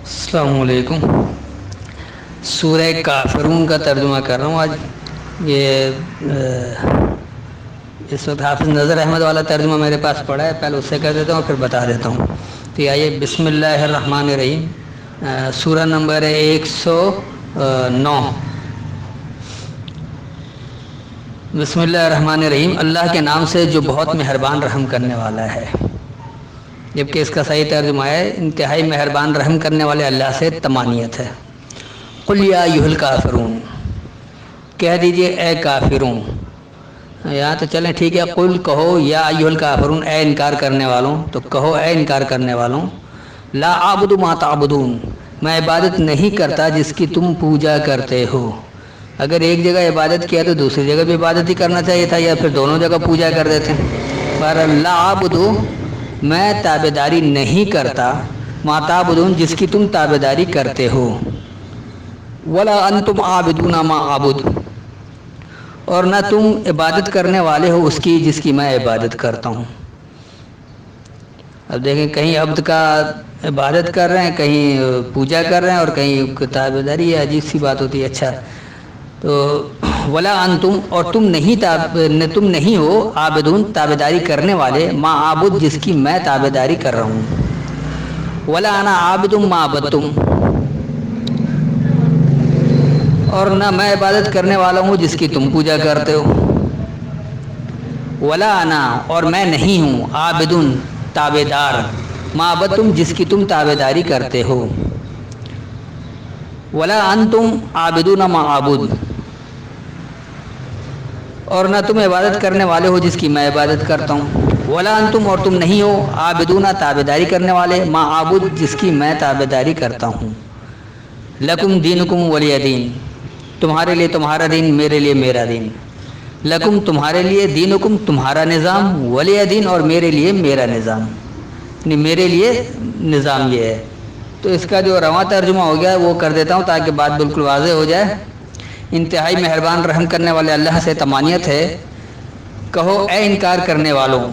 السلام علیکم۔ سورہ کافرون کا ترجمہ کر رہا ہوں آج۔ اس وقت حافظ نظر احمد والا ترجمہ میرے پاس پڑا ہے، پہلے اس سے کر دیتا ہوں پھر بتا دیتا ہوں۔ تو آئیے، بسم اللہ الرحمن الرحیم۔ سورہ نمبر ہے 109۔ بسم اللہ الرحمن الرحیم، اللہ کے نام سے جو بہت مہربان رحم کرنے والا ہے۔ جبکہ اس کا صحیح ترجمہ ہے انتہائی مہربان رحم کرنے والے اللہ سے تمانیت ہے۔ قل یا ایھا الکافرون، کہہ دیجئے اے کافرون۔ یہاں تو چلیں ٹھیک ہے، قل کہو یا ایھا الکافرون، اے انکار کرنے والوں، تو کہو اے انکار کرنے والوں، لا اعبد ما تعبدون، میں عبادت نہیں کرتا جس کی تم پوجا کرتے ہو۔ اگر ایک جگہ عبادت کیا تو دوسری جگہ بھی عبادت ہی کرنا چاہیے تھا، یا پھر دونوں جگہ پوجا کر دیتے۔ پر لا اعبد، میں تابعداری نہیں کرتا، ما تعبدون، جس کی تم تابعداری کرتے ہو، ولا انتم عابدون ما اعبد، اور نہ تم عبادت کرنے والے ہو اس کی جس کی میں عبادت کرتا ہوں۔ اب دیکھیں، کہیں عبد کا عبادت کر رہے ہیں، کہیں پوجا کر رہے ہیں، اور کہیں تابعداری، یہ عجیب سی بات ہوتی ہے۔ اچھا، تو ولا انتم، اور تم نہیں ہو عابدون، تابعداری کرنے والے، ما عابد، جس کی میں تابعداری کر رہا ہوں، ولا انا عابد ما عبدتم، اور نہ میں عبادت کرنے والا ہوں جس کی تم پوجا کرتے ہو، ولا انا، اور میں نہیں ہوں، عابدن، تابعدار، ما عبدتم، جس کی تم تابعداری کرتے ہو، ولا انتم عابدون ما اعبد، اور نہ تم عبادت کرنے والے ہو جس کی میں عبادت کرتا ہوں، ولا انتم، اور تم نہیں ہو، عابدون، تابعداری کرنے والے، ما اعبد، جس کی میں تابعداری کرتا ہوں، لکم دینکم ولی دین، تمہارے لیے تمہارا دین، میرے لیے میرا دین، لکم، تمہارے لیے، دینکم، تمہارا نظام، ولی دین، اور میرے لیے میرا نظام، یعنی میرے لیے نظام یہ ہے۔ تو اس کا جو رواں ترجمہ ہو گیا وہ کر دیتا ہوں تاکہ بات بالکل واضح ہو جائے۔ انتہائی مہربان رحم کرنے والے اللہ سے تمانیت ہے، کہو اے انکار کرنے والوں،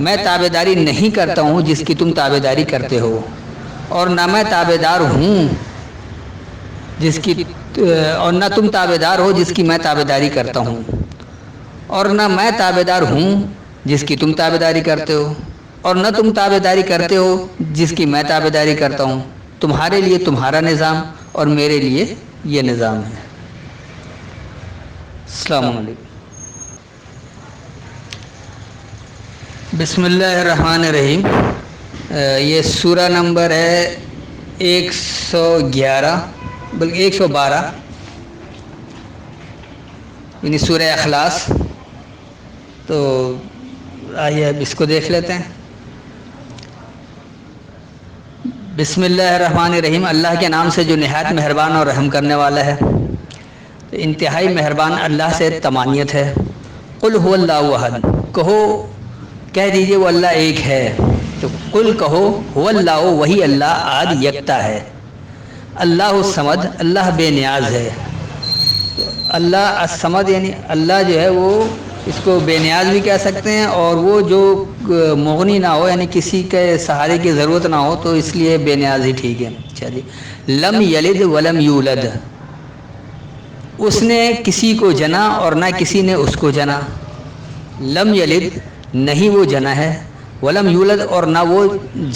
میں تابعداری نہیں کرتا ہوں جس کی تم تابعداری کرتے ہو، اور نہ میں تابعدار ہوں جس کی، اور نہ تم تابعدار ہو جس کی میں تابعداری کرتا ہوں، اور نہ میں تابعدار ہوں جس کی تم تابعداری کرتے ہو، اور نہ تم تابعداری کرتے ہو جس کی میں تابعداری کرتا ہوں، تمہارے لیے تمہارا نظام اور میرے لیے یہ نظام ہے۔ السلام علیکم۔ بسم اللہ الرحمن الرحیم۔ یہ سورہ نمبر ہے 111، بلکہ 112، یعنی سورہ اخلاص۔ تو آئیے اب اس کو دیکھ لیتے ہیں۔ بسم اللہ الرحمن الرحیم، اللہ کے نام سے جو نہایت مہربان اور رحم کرنے والا ہے۔ تو انتہائی مہربان اللہ سے تمانیت ہے۔ قل هو اللہ احد، کہو، کہہ دیجئے وہ اللہ ایک ہے۔ تو قل کہو، هو اللہ، وہی اللہ، احد، یکتا ہے، اللہ الصمد، اللہ بے نیاز ہے۔ اللہ الصمد، یعنی اللہ جو ہے وہ، اس کو بے نیاز بھی کہہ سکتے ہیں، اور وہ جو مغنی نہ ہو، یعنی کسی کے سہارے کی ضرورت نہ ہو، تو اس لیے بے نیاز ہی ٹھیک ہے۔ اچھا جی، لم یلد ولم یولد، اس نے کسی کو جنا اور نہ کسی نے اس کو جنا۔ لم یلد، نہیں وہ جنا ہے، ولم یولد، اور نہ وہ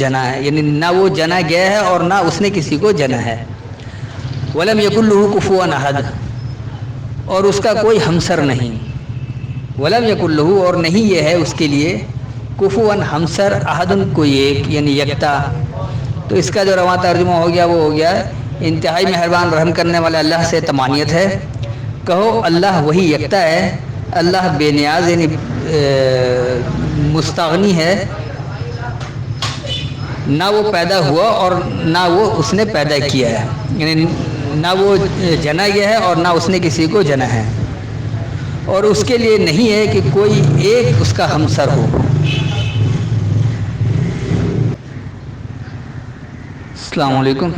جنا ہے، یعنی نہ وہ جنا گیا ہے اور نہ اس نے کسی کو جنا ہے۔ ولم یکن لہ کفوا احد، اور اس کا کوئی ہمسر نہیں۔ ولم یکن لہ، اور نہیں یہ ہے اس کے لیے، کفوا، ہمسر، احد، کوئی ایک، یعنی یکتا۔ تو اس کا جو رواں ترجمہ ہو گیا وہ ہو گیا، انتہائی مہربان رحم کرنے والے اللہ سے تمانیت ہے، کہو اللہ وہی یکتا ہے، اللہ بے نیاز، یعنی مستغنی ہے، نہ وہ پیدا ہوا اور نہ وہ اس نے پیدا کیا ہے، یعنی نہ وہ جنا گیا ہے اور نہ اس نے کسی کو جنا ہے، اور اس کے لیے نہیں ہے کہ کوئی ایک اس کا ہمسر ہو۔ السلام علیکم۔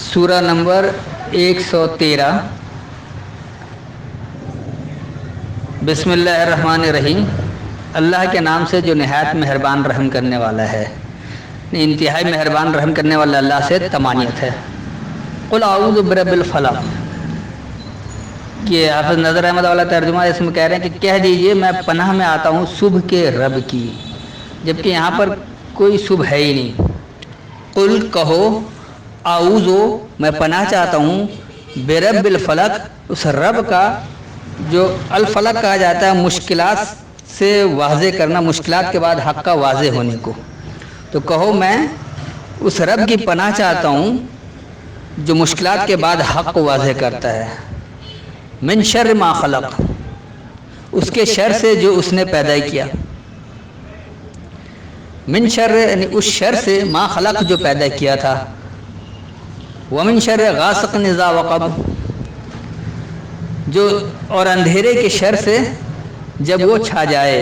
سورہ نمبر 113۔ بسم اللہ الرحمن الرحیم، اللہ کے نام سے جو نہایت مہربان رحم کرنے والا ہے۔ انتہائی مہربان رحم کرنے والا اللہ سے تمانیت ہے۔ قل اعوذ برب الفلق، کہ حافظ نظر احمد والا ترجمہ اس میں کہہ رہے ہیں کہ کہہ دیجئے میں پناہ میں آتا ہوں صبح کے رب کی، جبکہ یہاں پر کوئی صبح ہے ہی نہیں۔ قل کہو، اعوذ میں پناہ چاہتا ہوں، برب الفلق اس رب کا جو الفلق کہا جاتا ہے مشکلات سے واضح کرنا، مشکلات کے بعد حق کا واضح ہونے کو۔ تو کہو میں اس رب کی پناہ چاہتا ہوں جو مشکلات کے بعد حق کو واضح کرتا ہے۔ من شر ما خلق، اس کے شر سے جو اس نے پیدا کیا۔ من شر یعنی اس شر سے، ما خلق جو پیدا کیا تھا۔ ومن شر غاسق اذا وقب، جو اور اندھیرے کے شر سے جب وہ چھا جائے۔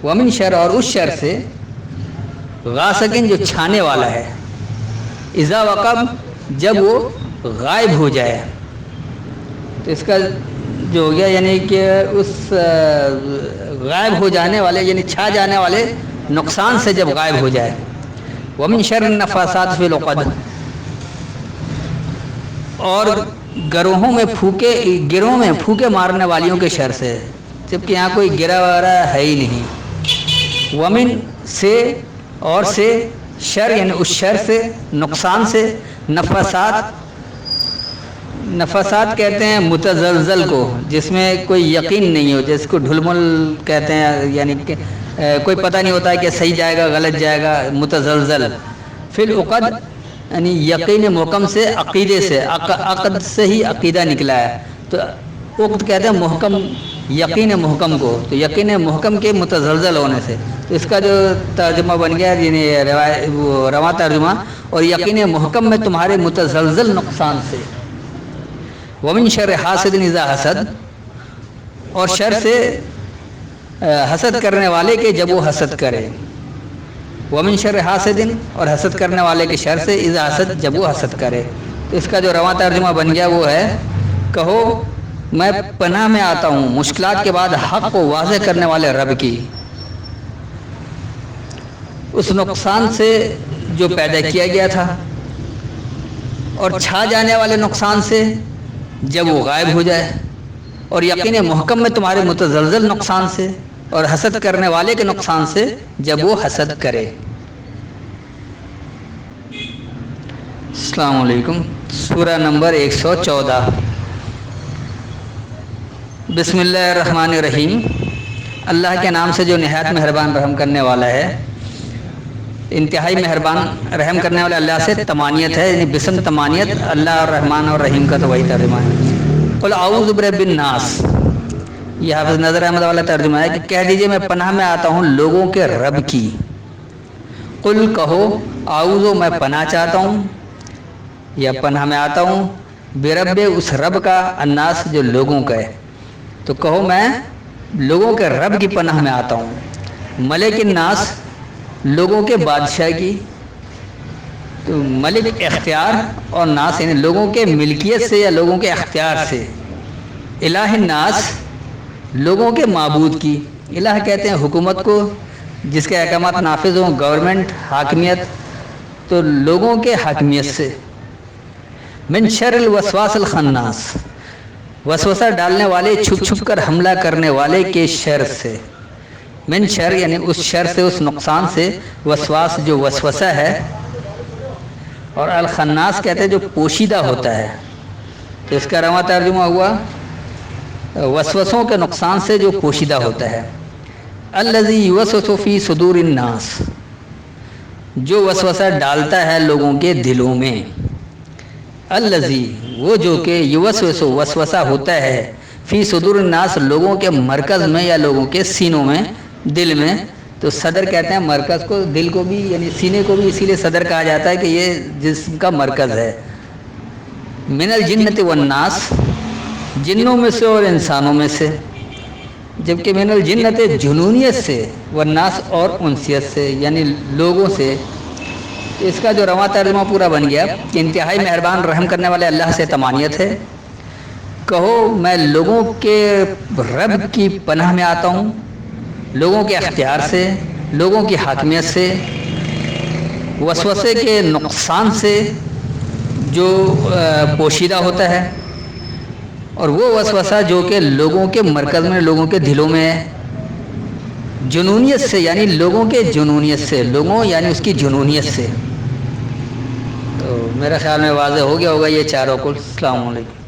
ومن شر اور اس شر سے، غاسقن جو چھانے والا ہے، اذا وقب جب وہ غائب ہو جائے۔ تو اس کا جو ہو گیا یعنی کہ اس غائب ہو جانے والے یعنی چھا جانے والے نقصان سے جب غائب ہو جائے۔ ومن شر النفاثات فی العقد، اور گروہوں میں پھوکے مارنے والیوں کے شر سے، جبکہ یہاں کوئی گرہ وغیرہ ہے ہی نہیں۔ ومن سے اور سے، شر یعنی اس شر سے، نقصان سے، نفسات کہتے ہیں متزلزل کو، جس میں کوئی یقین نہیں ہو، جس کو ڈھلمل کہتے ہیں، یعنی کہ کوئی پتہ نہیں ہوتا ہے کہ صحیح جائے گا غلط جائے گا، متزلزل۔ فی العقد یعنی یقین محکم سے، عقیدے سے، عقد سے ہی عقیدہ نکلا ہے، تو عقد کہتے ہیں محکم، یقین محکم کو، تو یقین محکم کے متزلزل ہونے سے۔ تو اس کا جو ترجمہ بن گیا یعنی رواں ترجمہ، اور یقین محکم میں تمہارے متزلزل نقصان سے۔ ومن شر حاسد اذا حسد، اور شر سے حسد کرنے والے کے جب وہ حسد کرے۔ ومن شر حاسد، اور حسد کرنے والے کے شر سے، اذا حسد جب وہ حسد کرے۔ تو اس کا جو رواں ترجمہ بن گیا وہ ہے، کہو میں پناہ میں آتا ہوں مشکلات کے بعد حق کو واضح کرنے والے رب کی، اس نقصان سے جو پیدا کیا گیا تھا، اور چھا جانے والے نقصان سے جب وہ غائب ہو جائے، اور یقین محکم میں تمہارے متزلزل نقصان سے، اور حسد کرنے والے کے نقصان سے جب وہ حسد کرے۔ السلام علیکم۔ سورہ نمبر 114۔ بسم اللہ الرحمن الرحیم، اللہ کے نام سے جو نہایت مہربان رحم کرنے والا ہے۔ انتہائی مہربان رحم کرنے والے اللہ سے تمانیت ہے، یعنی بسم تمانیت، اللہ الرحمن اور رحیم کا تو وہی ترجمہ ہے۔ قل اعوذ برب الناس، یہ حافظ نظر احمد والا ترجمہ ہے کہ کہہ دیجئے میں پناہ میں آتا ہوں لوگوں کے رب کی۔ قل کہو، اعوذ میں پناہ چاہتا ہوں یا پناہ میں آتا ہوں، برب اس رب کا، الناس جو لوگوں کا ہے۔ تو کہو میں لوگوں کے رب کی پناہ میں آتا ہوں۔ ملک الناس لوگوں کے بادشاہ کی، تو ملک اختیار اور ناس یعنی لوگوں کے ملکیت سے یا لوگوں کے اختیار سے۔ الہ الناس لوگوں کے معبود کی، الہ کہتے ہیں حکومت کو جس کے احکامات نافذ ہوں، گورنمنٹ، حاکمیت، تو لوگوں کے حاکمیت سے۔ من شر الوسواس الخناس، وسوسہ ڈالنے والے، چھپ چھپ کر حملہ کرنے والے کے شر سے۔ من شر یعنی اس شر سے، اس نقصان سے، وسواس جو وسوسہ ہے، اور الخناس کہتے ہیں جو پوشیدہ ہوتا ہے۔ تو اس کا رواں ترجمہ ہوا وسوسوں کے نقصان سے جو پوشیدہ ہوتا ہے۔ الذی یوسوس فی صدور الناس، جو وسوسہ ڈالتا ہے لوگوں کے دلوں میں۔ الذی وہ جو کہ یوسوس وسوسہ ہوتا ہے، فی صدور الناس لوگوں کے مرکز میں یا لوگوں کے سینوں میں، دل میں۔ تو صدر کہتے ہیں مرکز کو، دل کو بھی یعنی سینے کو بھی اسی لیے صدر کہا جاتا ہے کہ یہ جسم کا مرکز ہے۔ من الجنۃ والناس جنوں میں سے اور انسانوں میں سے، جبکہ من الجنۃ جنونیت سے، والناس اور انسیت سے یعنی لوگوں سے۔ اس کا جو رواں ترجمہ پورا بن گیا کہ انتہائی مہربان رحم کرنے والے اللہ سے تمانیت ہے، کہو میں لوگوں کے رب کی پناہ میں آتا ہوں، لوگوں کے اختیار سے، لوگوں کی حاکمیت سے۔ وسوسے کے نقصان سے جو پوشیدہ ہوتا ہے، اور وہ وسوسہ جو کہ لوگوں کے مرکز میں، لوگوں کے دلوں میں جنونیت سے، یعنی لوگوں کے جنونیت سے، لوگوں یعنی اس کی جنونیت سے۔ تو میرا خیال میں واضح ہو گیا ہوگا یہ چاروں کو۔ السلام علیکم۔